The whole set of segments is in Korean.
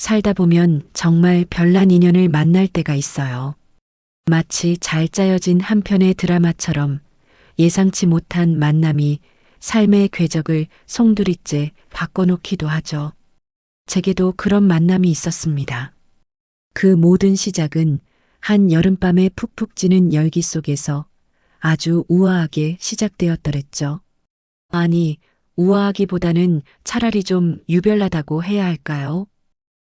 살다 보면 정말 별난 인연을 만날 때가 있어요. 마치 잘 짜여진 한 편의 드라마처럼 예상치 못한 만남이 삶의 궤적을 송두리째 바꿔놓기도 하죠. 제게도 그런 만남이 있었습니다. 그 모든 시작은 한 여름밤의 푹푹 찌는 열기 속에서 아주 우아하게 시작되었더랬죠. 아니, 우아하기보다는 차라리 좀 유별나다고 해야 할까요?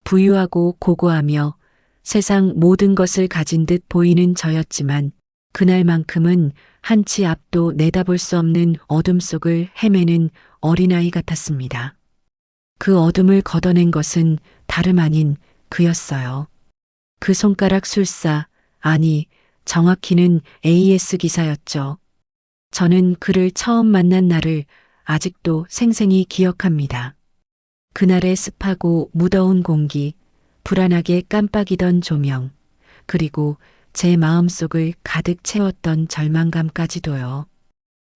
부유하고 고고하며 세상 모든 것을 가진 듯 보이는 저였지만 그날만큼은 한치 앞도 내다볼 수 없는 어둠 속을 헤매는 어린아이 같았습니다. 그 어둠을 걷어낸 것은 다름 아닌 그였어요. 그 손가락 술사, 아니, 정확히는 AS 기사였죠. 저는 그를 처음 만난 날을 아직도 생생히 기억합니다. 그날의 습하고 무더운 공기, 불안하게 깜빡이던 조명, 그리고 제 마음속을 가득 채웠던 절망감까지도요.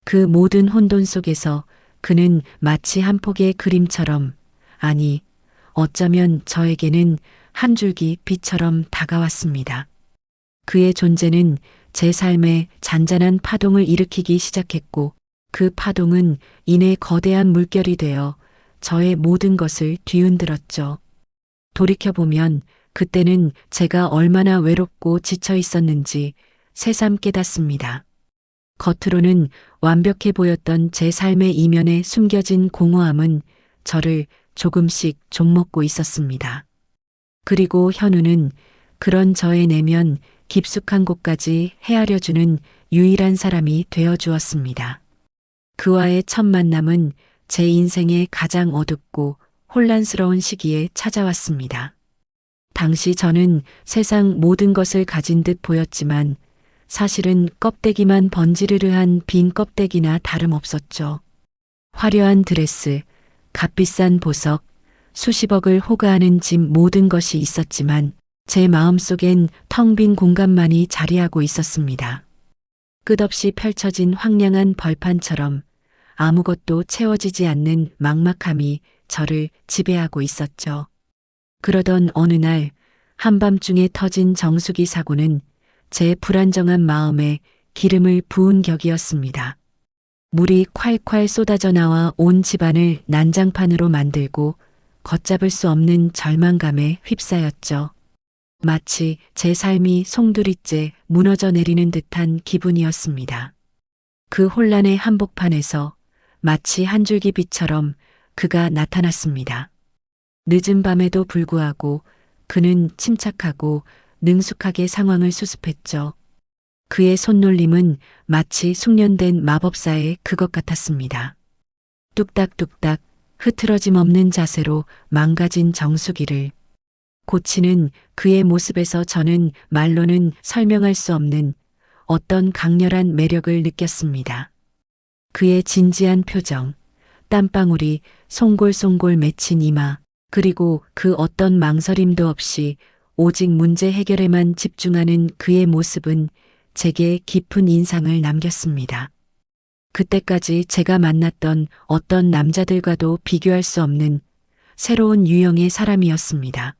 그 모든 혼돈 속에서 그는 마치 한 폭의 그림처럼, 아니, 어쩌면 저에게는 한 줄기 빛처럼 다가왔습니다. 그의 존재는 제 삶에 잔잔한 파동을 일으키기 시작했고, 그 파동은 이내 거대한 물결이 되어 저의 모든 것을 뒤흔들었죠. 돌이켜보면 그때는 제가 얼마나 외롭고 지쳐 있었는지 새삼 깨닫습니다. 겉으로는 완벽해 보였던 제 삶의 이면에 숨겨진 공허함은 저를 조금씩 좀먹고 있었습니다. 그리고 현우는 그런 저의 내면 깊숙한 곳까지 헤아려주는 유일한 사람이 되어주었습니다. 그와의 첫 만남은 제 인생의 가장 어둡고 혼란스러운 시기에 찾아왔습니다. 당시 저는 세상 모든 것을 가진 듯 보였지만 사실은 껍데기만 번지르르한 빈 껍데기나 다름없었죠. 화려한 드레스, 값비싼 보석, 수십억을 호가하는 집 모든 것이 있었지만 제 마음속엔 텅 빈 공간만이 자리하고 있었습니다. 끝없이 펼쳐진 황량한 벌판처럼 아무것도 채워지지 않는 막막함이 저를 지배하고 있었죠. 그러던 어느 날 한밤중에 터진 정수기 사고는 제 불안정한 마음에 기름을 부은 격이었습니다. 물이 콸콸 쏟아져 나와 온 집안을 난장판으로 만들고 걷잡을 수 없는 절망감에 휩싸였죠. 마치 제 삶이 송두리째 무너져 내리는 듯한 기분이었습니다. 그 혼란의 한복판에서 마치 한 줄기 빛처럼 그가 나타났습니다. 늦은 밤에도 불구하고 그는 침착하고 능숙하게 상황을 수습했죠. 그의 손놀림은 마치 숙련된 마법사의 그것 같았습니다. 뚝딱뚝딱 흐트러짐 없는 자세로 망가진 정수기를 고치는 그의 모습에서 저는 말로는 설명할 수 없는 어떤 강렬한 매력을 느꼈습니다. 그의 진지한 표정, 땀방울이 송골송골 맺힌 이마, 그리고 그 어떤 망설임도 없이 오직 문제 해결에만 집중하는 그의 모습은 제게 깊은 인상을 남겼습니다. 그때까지 제가 만났던 어떤 남자들과도 비교할 수 없는 새로운 유형의 사람이었습니다.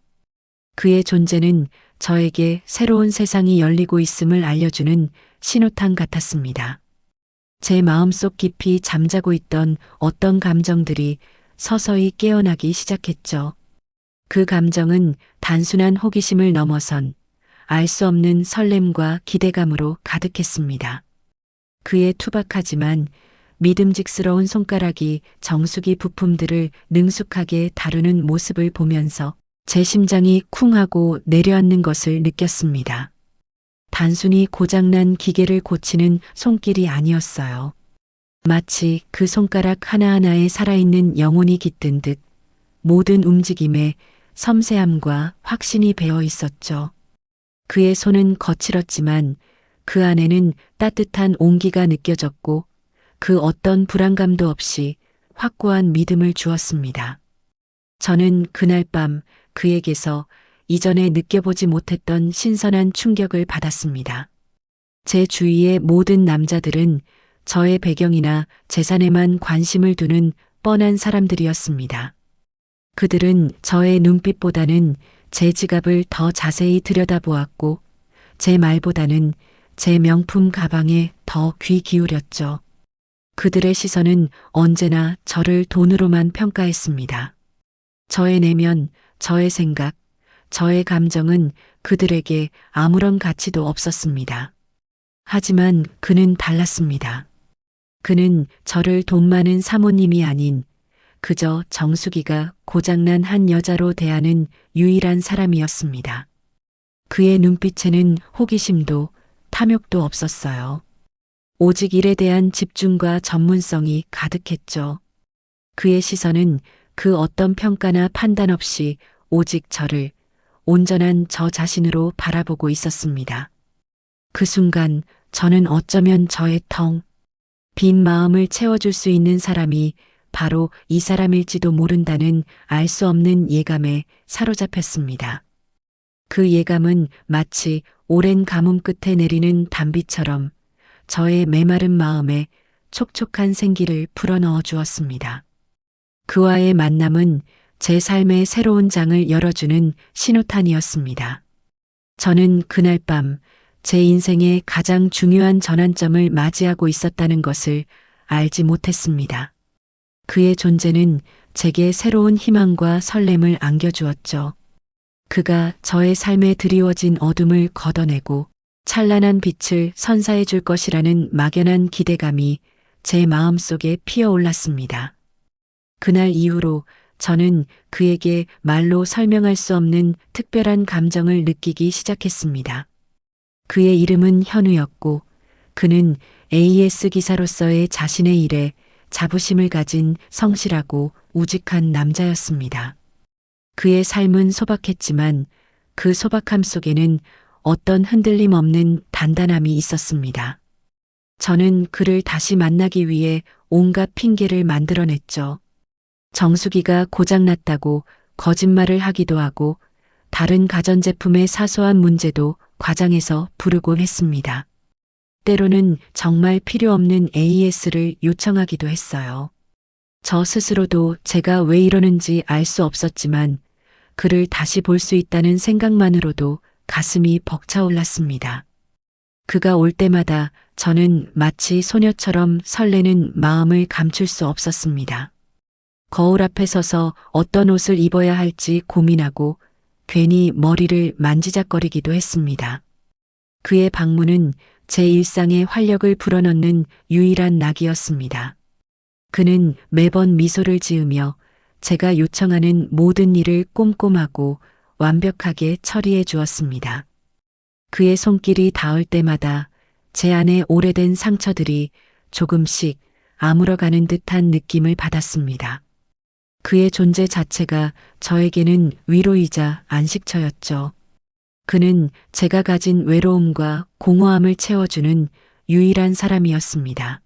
그의 존재는 저에게 새로운 세상이 열리고 있음을 알려주는 신호탄 같았습니다. 제 마음속 깊이 잠자고 있던 어떤 감정들이 서서히 깨어나기 시작했죠. 그 감정은 단순한 호기심을 넘어선 알 수 없는 설렘과 기대감으로 가득했습니다. 그의 투박하지만 믿음직스러운 손가락이 정수기 부품들을 능숙하게 다루는 모습을 보면서 제 심장이 쿵하고 내려앉는 것을 느꼈습니다. 단순히 고장난 기계를 고치는 손길이 아니었어요. 마치 그 손가락 하나하나에 살아있는 영혼이 깃든 듯 모든 움직임에 섬세함과 확신이 배어 있었죠. 그의 손은 거칠었지만 그 안에는 따뜻한 온기가 느껴졌고 그 어떤 불안감도 없이 확고한 믿음을 주었습니다. 저는 그날 밤 그에게서 이전에 느껴보지 못했던 신선한 충격을 받았습니다. 제 주위의 모든 남자들은 저의 배경이나 재산에만 관심을 두는 뻔한 사람들이었습니다. 그들은 저의 눈빛보다는 제 지갑을 더 자세히 들여다보았고 제 말보다는 제 명품 가방에 더 귀 기울였죠. 그들의 시선은 언제나 저를 돈으로만 평가했습니다. 저의 내면, 저의 생각, 저의 감정은 그들에게 아무런 가치도 없었습니다. 하지만 그는 달랐습니다. 그는 저를 돈 많은 사모님이 아닌 그저 정수기가 고장난 한 여자로 대하는 유일한 사람이었습니다. 그의 눈빛에는 호기심도 탐욕도 없었어요. 오직 일에 대한 집중과 전문성이 가득했죠. 그의 시선은 그 어떤 평가나 판단 없이 오직 저를 온전한 저 자신으로 바라보고 있었습니다. 그 순간 저는 어쩌면 저의 텅 빈 마음을 채워줄 수 있는 사람이 바로 이 사람일지도 모른다는 알 수 없는 예감에 사로잡혔습니다. 그 예감은 마치 오랜 가뭄 끝에 내리는 단비처럼 저의 메마른 마음에 촉촉한 생기를 불어넣어 주었습니다. 그와의 만남은 제 삶의 새로운 장을 열어주는 신호탄이었습니다. 저는 그날 밤 제 인생의 가장 중요한 전환점을 맞이하고 있었다는 것을 알지 못했습니다. 그의 존재는 제게 새로운 희망과 설렘을 안겨주었죠. 그가 저의 삶에 드리워진 어둠을 걷어내고 찬란한 빛을 선사해 줄 것이라는 막연한 기대감이 제 마음속에 피어올랐습니다. 그날 이후로 저는 그에게 말로 설명할 수 없는 특별한 감정을 느끼기 시작했습니다. 그의 이름은 현우였고 그는 AS 기사로서의 자신의 일에 자부심을 가진 성실하고 우직한 남자였습니다. 그의 삶은 소박했지만 그 소박함 속에는 어떤 흔들림 없는 단단함이 있었습니다. 저는 그를 다시 만나기 위해 온갖 핑계를 만들어냈죠. 정수기가 고장났다고 거짓말을 하기도 하고 다른 가전제품의 사소한 문제도 과장해서 부르곤 했습니다. 때로는 정말 필요 없는 AS를 요청하기도 했어요. 저 스스로도 제가 왜 이러는지 알 수 없었지만 그를 다시 볼 수 있다는 생각만으로도 가슴이 벅차올랐습니다. 그가 올 때마다 저는 마치 소녀처럼 설레는 마음을 감출 수 없었습니다. 거울 앞에 서서 어떤 옷을 입어야 할지 고민하고 괜히 머리를 만지작거리기도 했습니다. 그의 방문은 제 일상에 활력을 불어넣는 유일한 낙이었습니다. 그는 매번 미소를 지으며 제가 요청하는 모든 일을 꼼꼼하고 완벽하게 처리해 주었습니다. 그의 손길이 닿을 때마다 제 안에 오래된 상처들이 조금씩 아물어가는 듯한 느낌을 받았습니다. 그의 존재 자체가 저에게는 위로이자 안식처였죠. 그는 제가 가진 외로움과 공허함을 채워주는 유일한 사람이었습니다.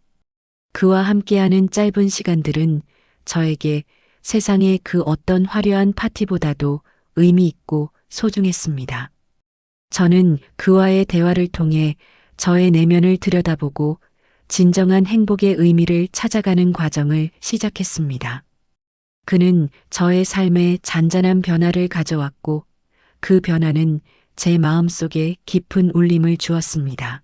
그와 함께하는 짧은 시간들은 저에게 세상의 그 어떤 화려한 파티보다도 의미 있고 소중했습니다. 저는 그와의 대화를 통해 저의 내면을 들여다보고 진정한 행복의 의미를 찾아가는 과정을 시작했습니다. 그는 저의 삶에 잔잔한 변화를 가져왔고 그 변화는 제 마음속에 깊은 울림을 주었습니다.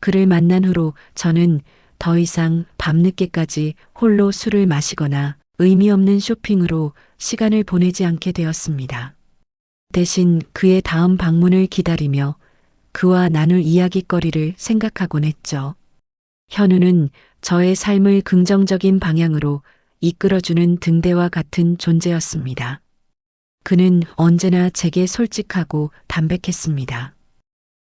그를 만난 후로 저는 더 이상 밤늦게까지 홀로 술을 마시거나 의미 없는 쇼핑으로 시간을 보내지 않게 되었습니다. 대신 그의 다음 방문을 기다리며 그와 나눌 이야깃거리를 생각하곤 했죠. 현우는 저의 삶을 긍정적인 방향으로 이끌어주는 등대와 같은 존재였습니다. 그는 언제나 제게 솔직하고 담백했습니다.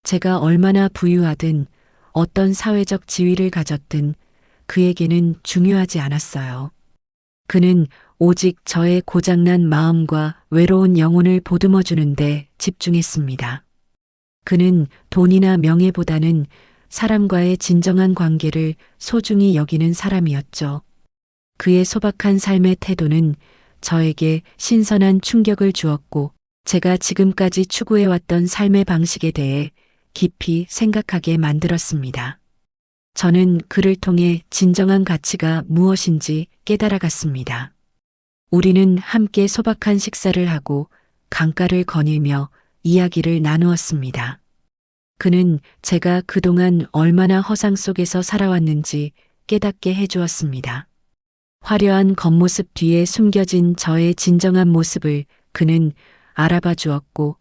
제가 얼마나 부유하든 어떤 사회적 지위를 가졌든 그에게는 중요하지 않았어요. 그는 오직 저의 고장난 마음과 외로운 영혼을 보듬어 주는데 집중했습니다. 그는 돈이나 명예보다는 사람과의 진정한 관계를 소중히 여기는 사람이었죠. 그의 소박한 삶의 태도는 저에게 신선한 충격을 주었고 제가 지금까지 추구해왔던 삶의 방식에 대해 깊이 생각하게 만들었습니다. 저는 그를 통해 진정한 가치가 무엇인지 깨달아갔습니다. 우리는 함께 소박한 식사를 하고 강가를 거닐며 이야기를 나누었습니다. 그는 제가 그동안 얼마나 허상 속에서 살아왔는지 깨닫게 해주었습니다. 화려한 겉모습 뒤에 숨겨진 저의 진정한 모습을 그는 알아봐 주었고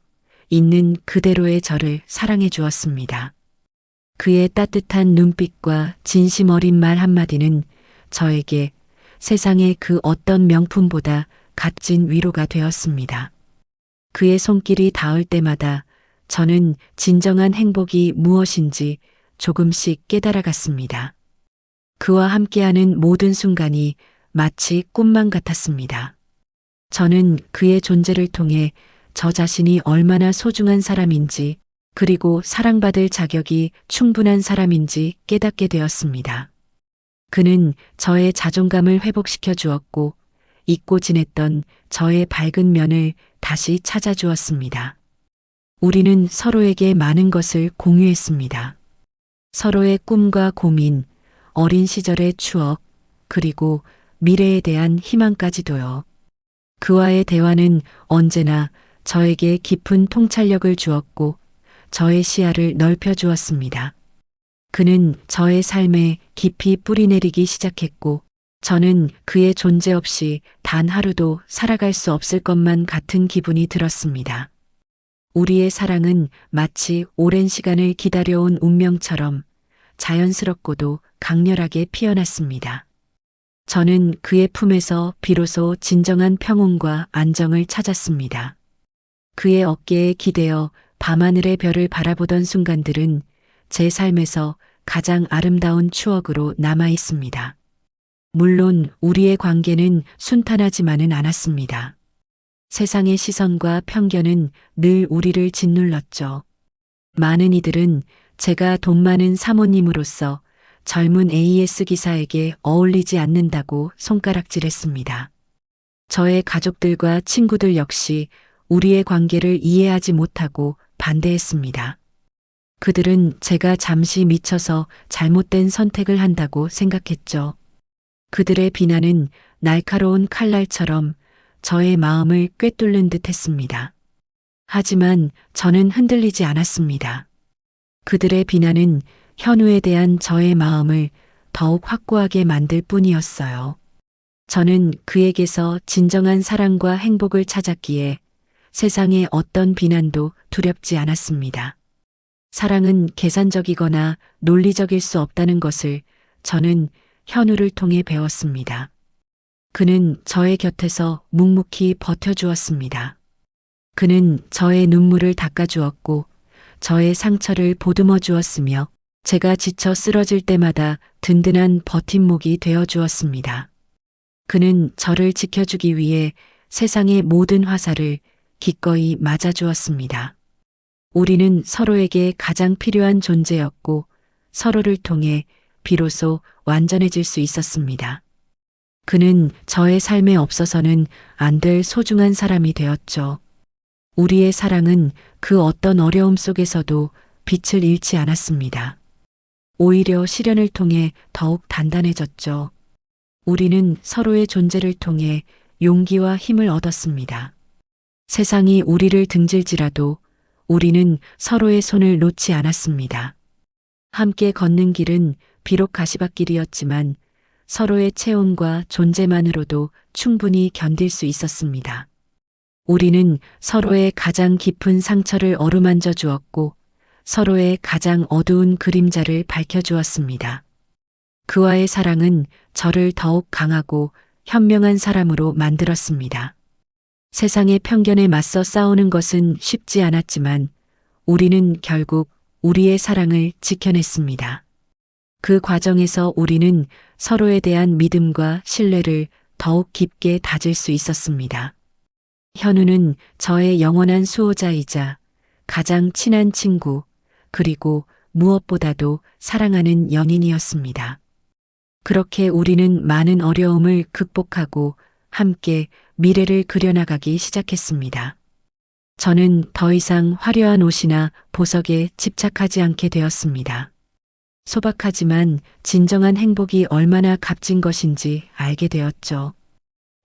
있는 그대로의 저를 사랑해 주었습니다. 그의 따뜻한 눈빛과 진심 어린 말 한마디는 저에게 세상의 그 어떤 명품보다 값진 위로가 되었습니다. 그의 손길이 닿을 때마다 저는 진정한 행복이 무엇인지 조금씩 깨달아갔습니다. 그와 함께하는 모든 순간이 마치 꿈만 같았습니다. 저는 그의 존재를 통해 저 자신이 얼마나 소중한 사람인지 그리고 사랑받을 자격이 충분한 사람인지 깨닫게 되었습니다. 그는 저의 자존감을 회복시켜 주었고 잊고 지냈던 저의 밝은 면을 다시 찾아주었습니다. 우리는 서로에게 많은 것을 공유했습니다. 서로의 꿈과 고민, 어린 시절의 추억, 그리고 미래에 대한 희망까지도요. 그와의 대화는 언제나 저에게 깊은 통찰력을 주었고 저의 시야를 넓혀 주었습니다. 그는 저의 삶에 깊이 뿌리내리기 시작했고 저는 그의 존재 없이 단 하루도 살아갈 수 없을 것만 같은 기분이 들었습니다. 우리의 사랑은 마치 오랜 시간을 기다려온 운명처럼 자연스럽고도 강렬하게 피어났습니다. 저는 그의 품에서 비로소 진정한 평온과 안정을 찾았습니다. 그의 어깨에 기대어 밤하늘의 별을 바라보던 순간들은 제 삶에서 가장 아름다운 추억으로 남아 있습니다. 물론 우리의 관계는 순탄하지만은 않았습니다. 세상의 시선과 편견은 늘 우리를 짓눌렀죠. 많은 이들은 제가 돈 많은 사모님으로서 젊은 AS 기사에게 어울리지 않는다고 손가락질했습니다. 저의 가족들과 친구들 역시 우리의 관계를 이해하지 못하고 반대했습니다. 그들은 제가 잠시 미쳐서 잘못된 선택을 한다고 생각했죠. 그들의 비난은 날카로운 칼날처럼 저의 마음을 꿰뚫는 듯 했습니다. 하지만 저는 흔들리지 않았습니다. 그들의 비난은 현우에 대한 저의 마음을 더욱 확고하게 만들 뿐이었어요. 저는 그에게서 진정한 사랑과 행복을 찾았기에 세상의 어떤 비난도 두렵지 않았습니다. 사랑은 계산적이거나 논리적일 수 없다는 것을 저는 현우를 통해 배웠습니다. 그는 저의 곁에서 묵묵히 버텨주었습니다. 그는 저의 눈물을 닦아주었고 저의 상처를 보듬어 주었으며 제가 지쳐 쓰러질 때마다 든든한 버팀목이 되어 주었습니다. 그는 저를 지켜주기 위해 세상의 모든 화살을 기꺼이 맞아주었습니다. 우리는 서로에게 가장 필요한 존재였고 서로를 통해 비로소 완전해질 수 있었습니다. 그는 저의 삶에 없어서는 안 될 소중한 사람이 되었죠. 우리의 사랑은 그 어떤 어려움 속에서도 빛을 잃지 않았습니다. 오히려 시련을 통해 더욱 단단해졌죠. 우리는 서로의 존재를 통해 용기와 힘을 얻었습니다. 세상이 우리를 등질지라도 우리는 서로의 손을 놓지 않았습니다. 함께 걷는 길은 비록 가시밭길이었지만 서로의 체온과 존재만으로도 충분히 견딜 수 있었습니다. 우리는 서로의 가장 깊은 상처를 어루만져 주었고 서로의 가장 어두운 그림자를 밝혀주었습니다. 그와의 사랑은 저를 더욱 강하고 현명한 사람으로 만들었습니다. 세상의 편견에 맞서 싸우는 것은 쉽지 않았지만 우리는 결국 우리의 사랑을 지켜냈습니다. 그 과정에서 우리는 서로에 대한 믿음과 신뢰를 더욱 깊게 다질 수 있었습니다. 현우는 저의 영원한 수호자이자 가장 친한 친구, 그리고 무엇보다도 사랑하는 연인이었습니다. 그렇게 우리는 많은 어려움을 극복하고 함께 미래를 그려나가기 시작했습니다. 저는 더 이상 화려한 옷이나 보석에 집착하지 않게 되었습니다. 소박하지만 진정한 행복이 얼마나 값진 것인지 알게 되었죠.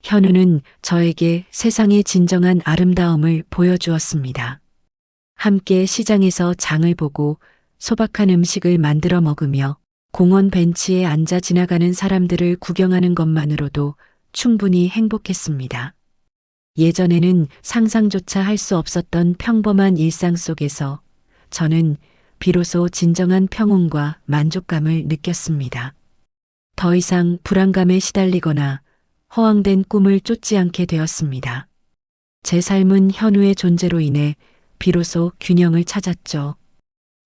현우는 저에게 세상의 진정한 아름다움을 보여주었습니다. 함께 시장에서 장을 보고 소박한 음식을 만들어 먹으며 공원 벤치에 앉아 지나가는 사람들을 구경하는 것만으로도 충분히 행복했습니다. 예전에는 상상조차 할 수 없었던 평범한 일상 속에서 저는 비로소 진정한 평온과 만족감을 느꼈습니다. 더 이상 불안감에 시달리거나 허황된 꿈을 쫓지 않게 되었습니다. 제 삶은 현우의 존재로 인해 비로소 균형을 찾았죠.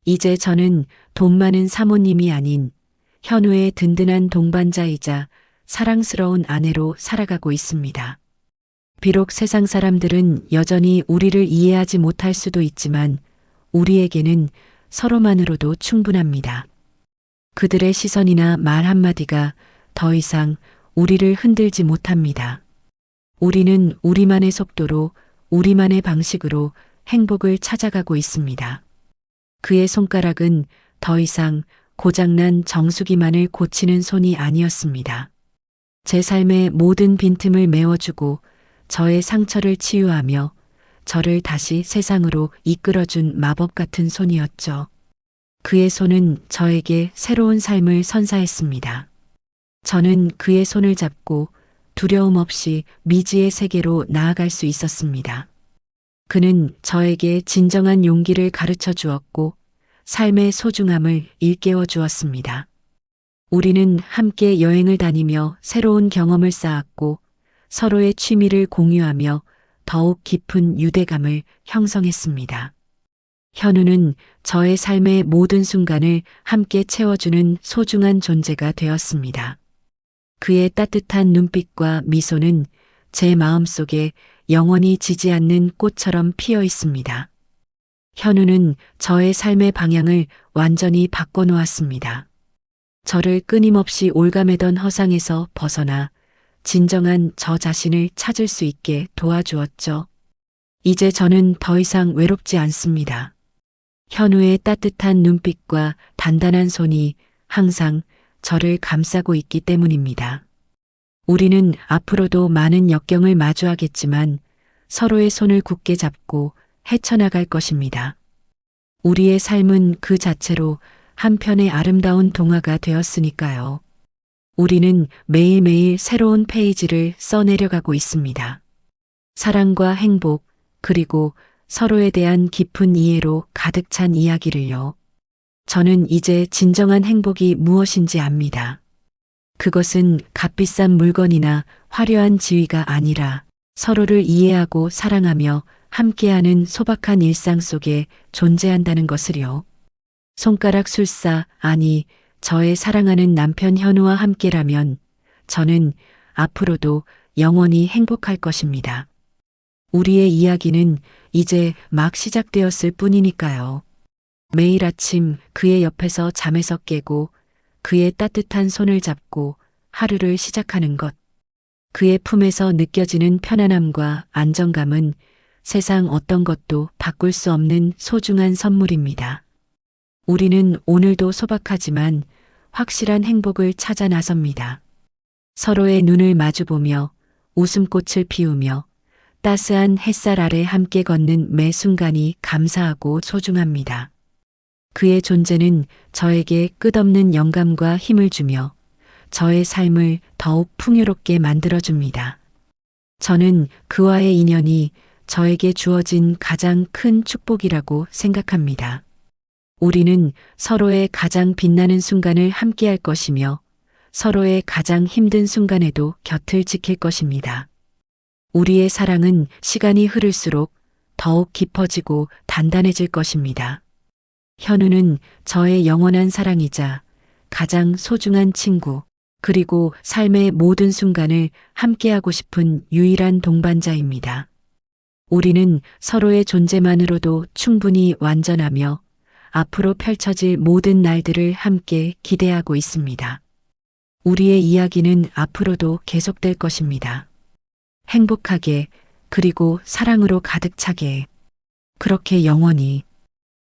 이제 저는 돈 많은 사모님이 아닌 현우의 든든한 동반자이자 사랑스러운 아내로 살아가고 있습니다. 비록 세상 사람들은 여전히 우리를 이해하지 못할 수도 있지만 우리에게는 서로만으로도 충분합니다. 그들의 시선이나 말 한마디가 더 이상 우리를 흔들지 못합니다. 우리는 우리만의 속도로 우리만의 방식으로 행복을 찾아가고 있습니다. 그의 손가락은 더 이상 고장난 정수기만을 고치는 손이 아니었습니다. 제 삶의 모든 빈틈을 메워주고 저의 상처를 치유하며 저를 다시 세상으로 이끌어준 마법 같은 손이었죠. 그의 손은 저에게 새로운 삶을 선사했습니다. 저는 그의 손을 잡고 두려움 없이 미지의 세계로 나아갈 수 있었습니다. 그는 저에게 진정한 용기를 가르쳐 주었고 삶의 소중함을 일깨워 주었습니다. 우리는 함께 여행을 다니며 새로운 경험을 쌓았고 서로의 취미를 공유하며 더욱 깊은 유대감을 형성했습니다. 현우는 저의 삶의 모든 순간을 함께 채워주는 소중한 존재가 되었습니다. 그의 따뜻한 눈빛과 미소는 제 마음속에 영원히 지지 않는 꽃처럼 피어 있습니다. 현우는 저의 삶의 방향을 완전히 바꿔놓았습니다. 저를 끊임없이 올가매던 허상에서 벗어나 진정한 저 자신을 찾을 수 있게 도와주었죠. 이제 저는 더 이상 외롭지 않습니다. 현우의 따뜻한 눈빛과 단단한 손이 항상 저를 감싸고 있기 때문입니다. 우리는 앞으로도 많은 역경을 마주하겠지만 서로의 손을 굳게 잡고 헤쳐나갈 것입니다. 우리의 삶은 그 자체로 한편의 아름다운 동화가 되었으니까요. 우리는 매일매일 새로운 페이지를 써내려가고 있습니다. 사랑과 행복, 그리고 서로에 대한 깊은 이해로 가득 찬 이야기를요. 저는 이제 진정한 행복이 무엇인지 압니다. 그것은 값비싼 물건이나 화려한 지위가 아니라 서로를 이해하고 사랑하며 함께하는 소박한 일상 속에 존재한다는 것을요. 손가락 술사, 아니, 저의 사랑하는 남편 현우와 함께라면 저는 앞으로도 영원히 행복할 것입니다. 우리의 이야기는 이제 막 시작되었을 뿐이니까요. 매일 아침 그의 옆에서 잠에서 깨고 그의 따뜻한 손을 잡고 하루를 시작하는 것. 그의 품에서 느껴지는 편안함과 안정감은 세상 어떤 것도 바꿀 수 없는 소중한 선물입니다. 우리는 오늘도 소박하지만 확실한 행복을 찾아 나섭니다. 서로의 눈을 마주보며 웃음꽃을 피우며 따스한 햇살 아래 함께 걷는 매 순간이 감사하고 소중합니다. 그의 존재는 저에게 끝없는 영감과 힘을 주며 저의 삶을 더욱 풍요롭게 만들어줍니다. 저는 그와의 인연이 저에게 주어진 가장 큰 축복이라고 생각합니다. 우리는 서로의 가장 빛나는 순간을 함께할 것이며 서로의 가장 힘든 순간에도 곁을 지킬 것입니다. 우리의 사랑은 시간이 흐를수록 더욱 깊어지고 단단해질 것입니다. 현우는 저의 영원한 사랑이자 가장 소중한 친구, 그리고 삶의 모든 순간을 함께하고 싶은 유일한 동반자입니다. 우리는 서로의 존재만으로도 충분히 완전하며 앞으로 펼쳐질 모든 날들을 함께 기대하고 있습니다. 우리의 이야기는 앞으로도 계속될 것입니다. 행복하게, 그리고 사랑으로 가득 차게, 그렇게 영원히.